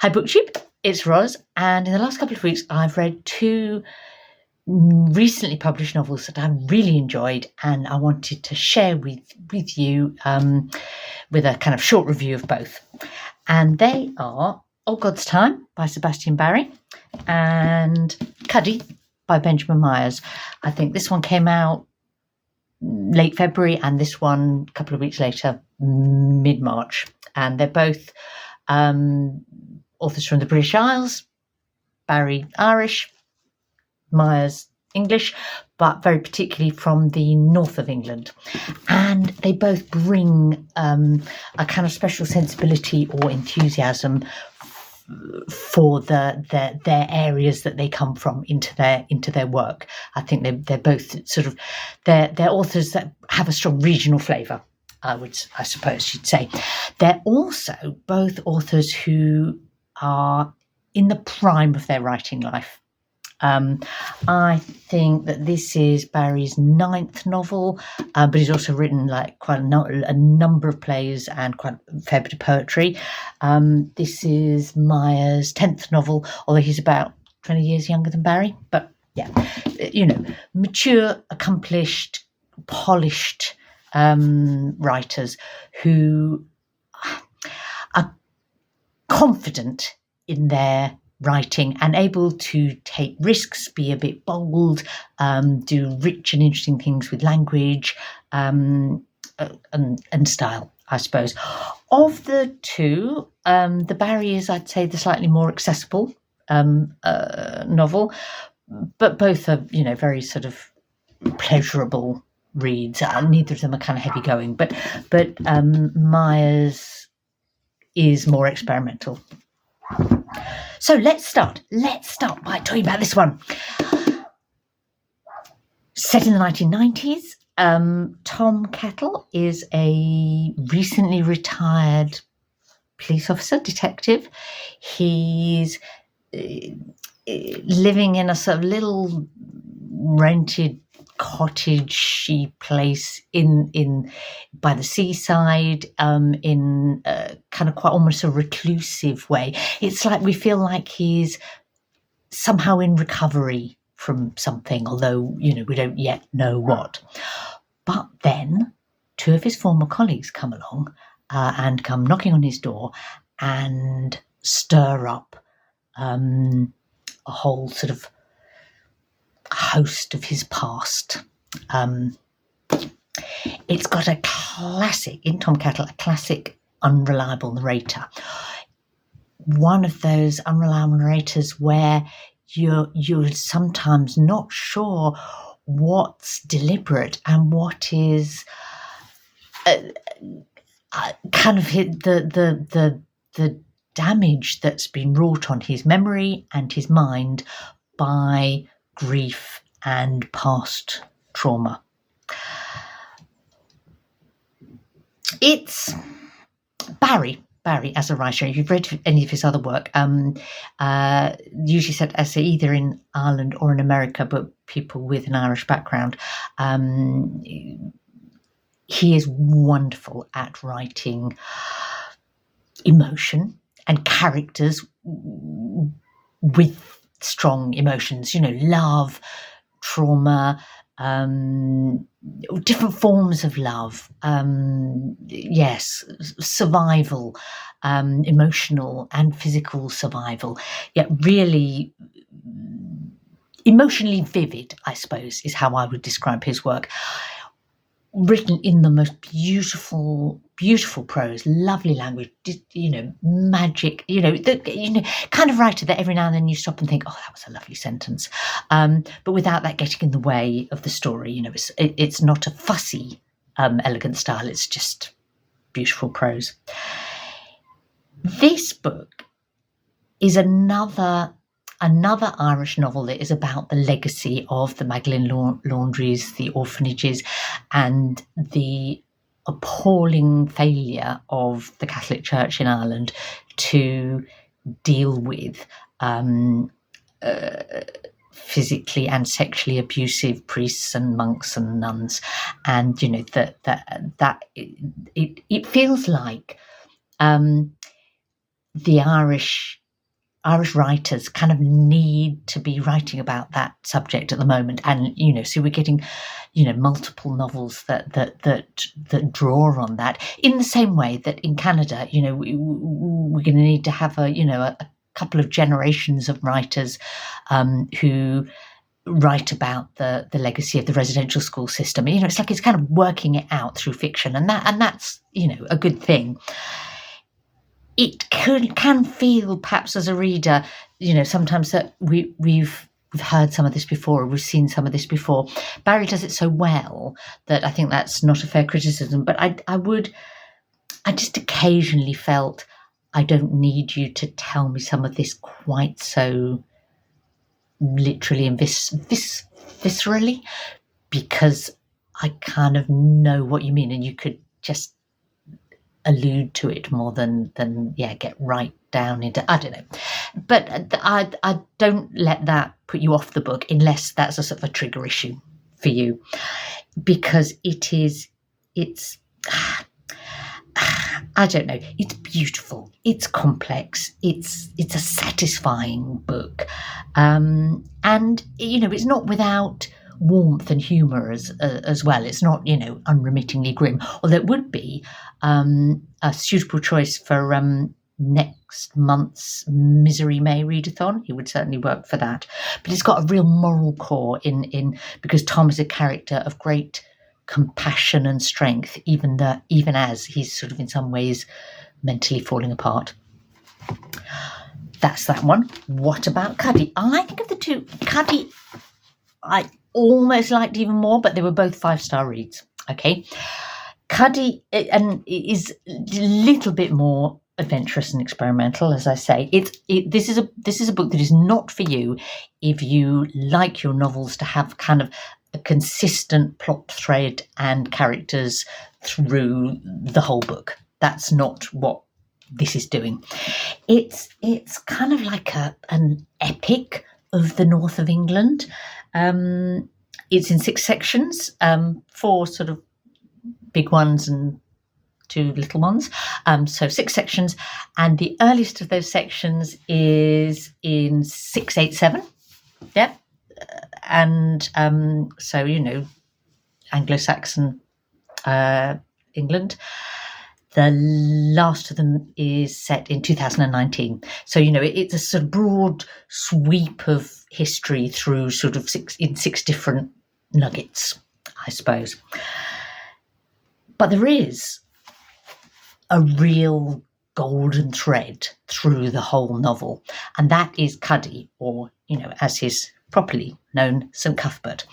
Hi BookTube, it's Roz, and in the last couple of weeks I've read two recently published novels that I've really enjoyed, and I wanted to share with you with a kind of short review of both. And they are Old God's Time by Sebastian Barry and Cuddy by Benjamin Myers. I think this one came out late February and this one a couple of weeks later, mid-March. And they're both authors from the British Isles, Barry Irish, Myers English, but very particularly from the north of England. And they both bring a kind of special sensibility or enthusiasm for their areas that they come from into their work. I think they're both sort of they're authors that have a strong regional flavour, I suppose you'd say. They're also both authors who are in the prime of their writing life. I think that this is Barry's 9th novel, but he's also written like quite a number of plays and quite a fair bit of poetry. This is Myers' 10th novel, although he's about 20 years younger than Barry. But yeah, mature, accomplished, polished writers who are confident in their writing and able to take risks, be a bit bold, do rich and interesting things with language and style, I suppose. Of the two, the Barry is, I'd say, the slightly more accessible novel, but both are, very sort of pleasurable reads. Neither of them are kind of heavy going, but Myers is more experimental. So let's start by talking about this one. Set in the 1990s, Tom Kettle is a recently retired police officer, detective. He's living in a sort of little rented cottage-y place in by the seaside, in a kind of quite almost a reclusive way. It's like we feel like he's somehow in recovery from something, although we don't yet know what. But then two of his former colleagues come along and come knocking on his door and stir up a whole sort of host of his past. It's got a classic, in Tom Kettle, a classic unreliable narrator. One of those unreliable narrators where you're sometimes not sure what's deliberate and what is kind of the damage that's been wrought on his memory and his mind by grief and past trauma. It's Barry as a writer. If you've read any of his other work, usually set as either in Ireland or in America, but people with an Irish background. He is wonderful at writing emotion and characters with strong emotions, love, trauma, different forms of love, survival, emotional and physical survival. Yeah, really emotionally vivid, I suppose, is how I would describe his work. Written in the most beautiful prose, lovely language, magic, the kind of writer that every now and then you stop and think, oh, that was a lovely sentence, but without that getting in the way of the story. It's not a fussy, elegant style. It's just beautiful prose. This book is another Irish novel that is about the legacy of the Magdalen laundries, the orphanages, and the appalling failure of the Catholic Church in Ireland to deal with physically and sexually abusive priests and monks and nuns. And that it feels like the Irish Irish writers kind of need to be writing about that subject at the moment, and so we're getting multiple novels that draw on that. In the same way that in Canada, we're going to need to have a couple of generations of writers who write about the legacy of the residential school system. It's like it's kind of working it out through fiction, and that's a good thing. It can feel, perhaps as a reader, sometimes that we've heard some of this before, or we've seen some of this before. Barry does it so well that I think that's not a fair criticism. But I just occasionally felt I don't need you to tell me some of this quite so literally and viscerally, because I kind of know what you mean, and you could just allude to it more than get right down into, I don't know. But I don't let that put you off the book unless that's a sort of a trigger issue for you, because it's I don't know, it's beautiful, it's complex, it's a satisfying book, and it's not without warmth and humour as well. It's not unremittingly grim, although it would be a suitable choice for next month's Misery May readathon. He would certainly work for that. But it's got a real moral core in because Tom is a character of great compassion and strength, even as he's sort of in some ways mentally falling apart. That's that one. What about Cuddy? I think of the two, Cuddy I almost liked even more, but they were both 5-star reads. Okay, Cuddy is a little bit more adventurous and experimental, as I say. This is a book that is not for you if you like your novels to have kind of a consistent plot thread and characters through the whole book. That's not what this is doing. It's kind of like an epic of the north of England. It's in 6 sections, 4 sort of big ones and 2 little ones. So 6 sections, and the earliest of those sections is in 687. Yep. And so Anglo-Saxon England. The last of them is set in 2019. So, it's a sort of broad sweep of history through sort of 6 different nuggets, I suppose. But there is a real golden thread through the whole novel, and that is Cuddy, or, as he's properly known, St Cuthbert.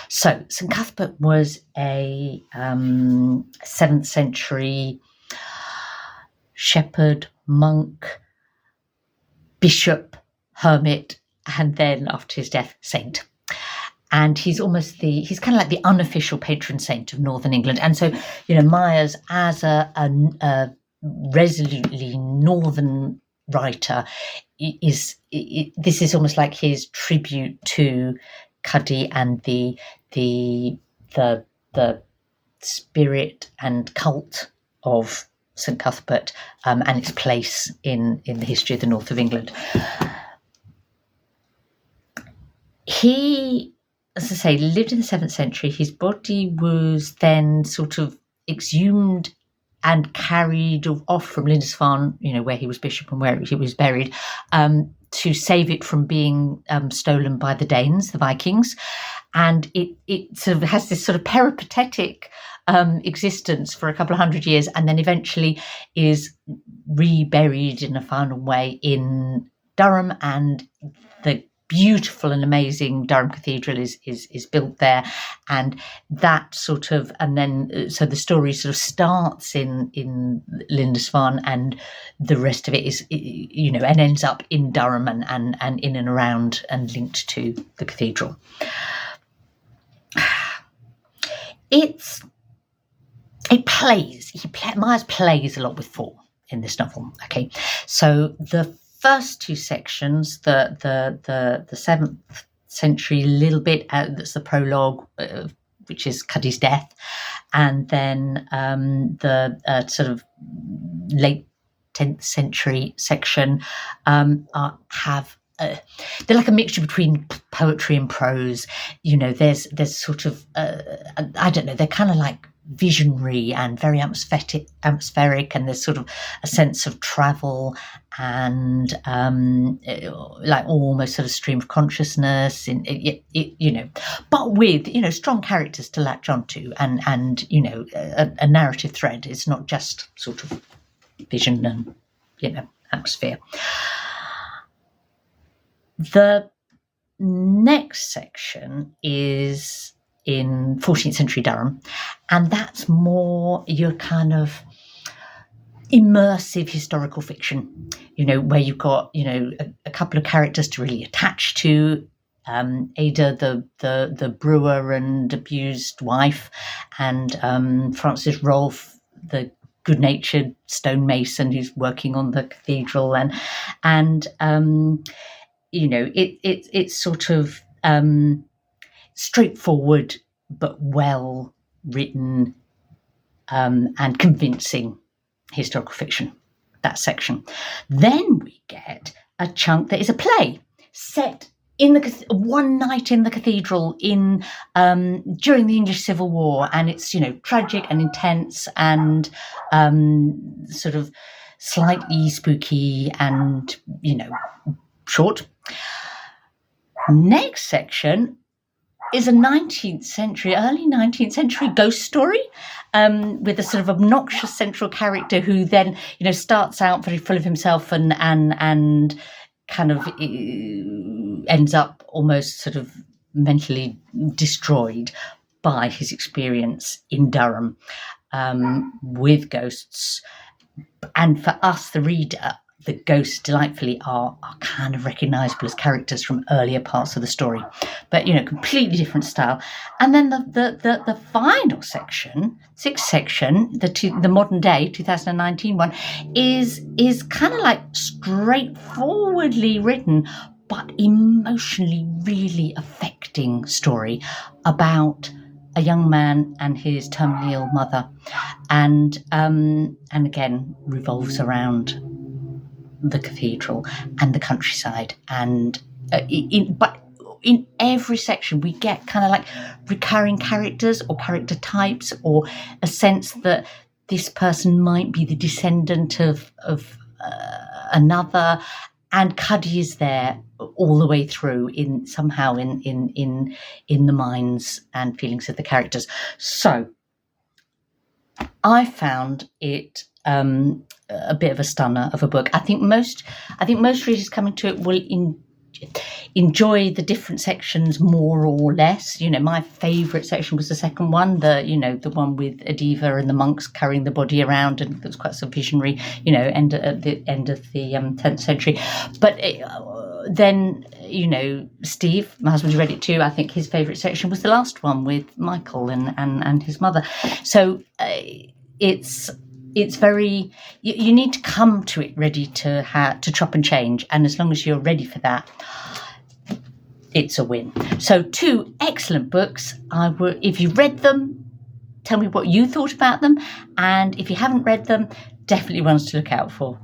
So St Cuthbert was a 7th century shepherd, monk, bishop, hermit, and then after his death, saint. And he's kind of like the unofficial patron saint of Northern England. And so, Myers, as a resolutely northern writer, this is almost like his tribute to Cuddy and the spirit and cult of St Cuthbert, and its place in the history of the north of England. He, as I say, lived in the 7th century. His body was then sort of exhumed and carried off from Lindisfarne, where he was bishop and where he was buried, to save it from being stolen by the Danes, the Vikings. And it sort of has this sort of peripatetic existence for a couple of hundred years, and then eventually is reburied in a final way in Durham, and the beautiful and amazing Durham Cathedral is built there, and that sort of, and then so the story sort of starts in Lindisfarne, and the rest of it is and ends up in Durham and in and around and linked to the cathedral. Myers plays a lot with 4 in this novel. Okay, so the first 2 sections, the 7th century little bit, that's the prologue, which is Cuddy's death, and then the sort of late 10th century section have they're like a mixture between poetry and prose. There's sort of I don't know, they're kind of like visionary and very atmospheric, and there's sort of a sense of travel and like almost sort of stream of consciousness but with strong characters to latch onto, and a narrative thread. It's not just sort of vision and atmosphere. The next section is in 14th century Durham, and that's more your kind of immersive historical fiction, where you've got a couple of characters to really attach to. Ada, the brewer and abused wife, and Francis Rolfe, the good-natured stonemason who's working on the cathedral, and it's sort of straightforward but well written and convincing historical fiction, that section. Then we get a chunk that is a play set in one night in the cathedral in during the English Civil War, and it's tragic and intense and sort of slightly spooky and short. Next section is a early 19th century ghost story with a sort of obnoxious central character who then starts out very full of himself and kind of ends up almost sort of mentally destroyed by his experience in Durham with ghosts. And for us, the reader, the ghosts delightfully are kind of recognisable as characters from earlier parts of the story, but completely different style. And then the final section, sixth section, the modern day 2019 one, is kind of like straightforwardly written, but emotionally really affecting story about a young man and his terminally ill mother, and again revolves around the cathedral and the countryside, and in every section we get kind of like recurring characters or character types, or a sense that this person might be the descendant of another, and Cuddy is there all the way through in the minds and feelings of the characters. So I found it a bit of a stunner of a book. I think most readers coming to it will enjoy the different sections more or less. My favourite section was the second one, the one with Adiva and the monks carrying the body around, and it was quite so visionary, at the end of the 10th century. But then, Steve, my husband, read it too. I think his favourite section was the last one with Michael and his mother. So it's very, you need to come to it ready to chop and change, and as long as you're ready for that, it's a win. So 2 excellent books. If you read them, tell me what you thought about them, and if you haven't read them, definitely ones to look out for.